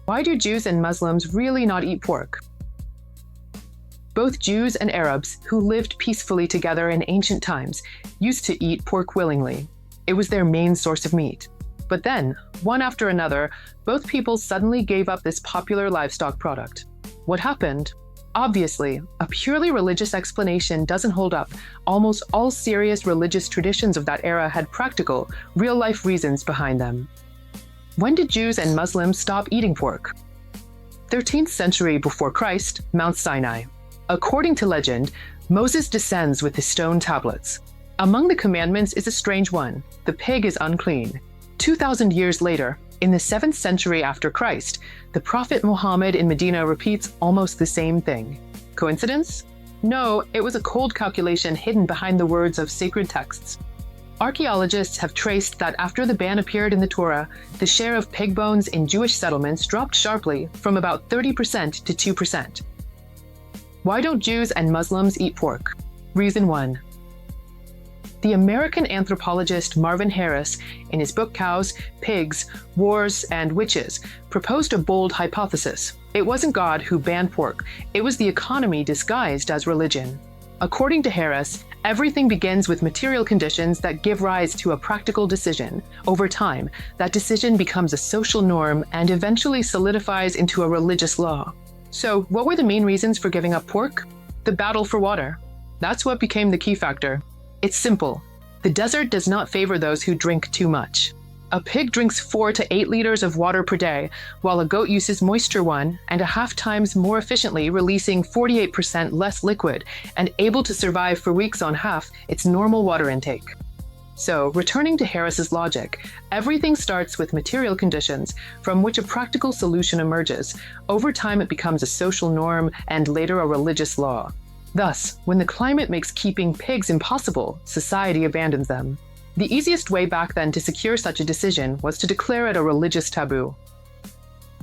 Why do Jews and Muslims really not eat pork? Both Jews and Arabs, who lived peacefully together in ancient times, used to eat pork willingly. It was their main source of meat. But then, one after another, both peoples suddenly gave up this popular livestock product. What happened? Obviously, a purely religious explanation doesn't hold up. Almost all serious religious traditions of that era had practical, real-life reasons behind them. When did Jews and Muslims stop eating pork? 13th century before Christ, Mount Sinai. According to legend, Moses descends with his stone tablets. Among the commandments is a strange one: the pig is unclean. 2,000 years later, in the 7th century after Christ, the Prophet Muhammad in Medina repeats almost the same thing. Coincidence? No, it was a cold calculation hidden behind the words of sacred texts. Archaeologists have traced that after the ban appeared in the Torah, the share of pig bones in Jewish settlements dropped sharply from about 30% to 2%. Why don't Jews and Muslims eat pork? Reason 1. The American anthropologist Marvin Harris, in his book Cows, Pigs, Wars, and Witches, proposed a bold hypothesis. It wasn't God who banned pork, it was the economy disguised as religion. According to Harris, everything begins with material conditions that give rise to a practical decision. Over time, that decision becomes a social norm and eventually solidifies into a religious law. So, what were the main reasons for giving up pork? The battle for water. That's what became the key factor. It's simple. The desert does not favor those who drink too much. A pig drinks 4 to 8 liters of water per day, while a goat uses moisture 1.5 times more efficiently, releasing 48% less liquid and able to survive for weeks on half its normal water intake. So, returning to Harris's logic, everything starts with material conditions from which a practical solution emerges. Over time, it becomes a social norm and later a religious law. Thus, when the climate makes keeping pigs impossible, society abandons them. The easiest way back then to secure such a decision was to declare it a religious taboo.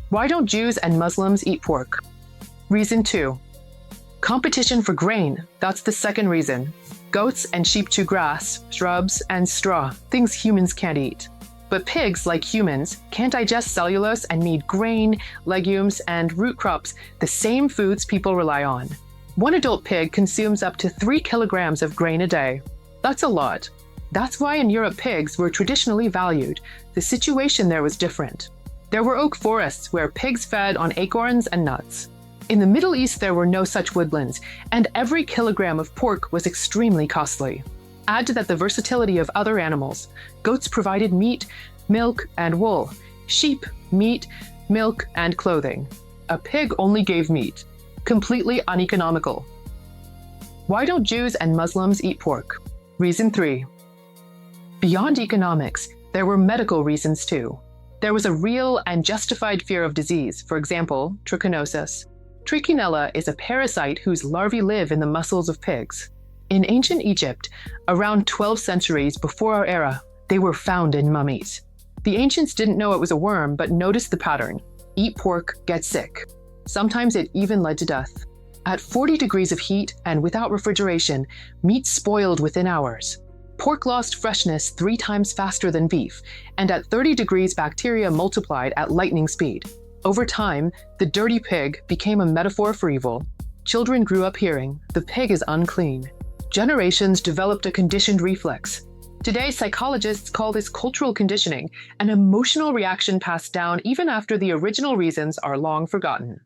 Why don't Jews and Muslims eat pork? Reason 2. Competition for grain. That's the second reason. Goats and sheep chew grass, shrubs, and straw, things humans can't eat. But pigs, like humans, can't digest cellulose and need grain, legumes, and root crops, the same foods people rely on. One adult pig consumes up to 3 kilograms of grain a day. That's a lot. That's why in Europe pigs were traditionally valued. The situation there was different. There were oak forests where pigs fed on acorns and nuts. In the Middle East there were no such woodlands, and every kilogram of pork was extremely costly. Add to that the versatility of other animals. Goats provided meat, milk, and wool. Sheep, meat, milk, and clothing. A pig only gave meat. Completely uneconomical. Why don't Jews and Muslims eat pork? Reason 3. Beyond economics, there were medical reasons too. There was a real and justified fear of disease, for example, trichinosis. Trichinella is a parasite whose larvae live in the muscles of pigs. In ancient Egypt, around 12 centuries before our era, they were found in mummies. The ancients didn't know it was a worm, but noticed the pattern. Eat pork, get sick. Sometimes it even led to death. At 40 degrees of heat and without refrigeration, meat spoiled within hours. Pork lost freshness 3 times faster than beef, and at 30 degrees bacteria multiplied at lightning speed. Over time, the dirty pig became a metaphor for evil. Children grew up hearing, "The pig is unclean." Generations developed a conditioned reflex. Today, psychologists call this cultural conditioning, an emotional reaction passed down even after the original reasons are long forgotten.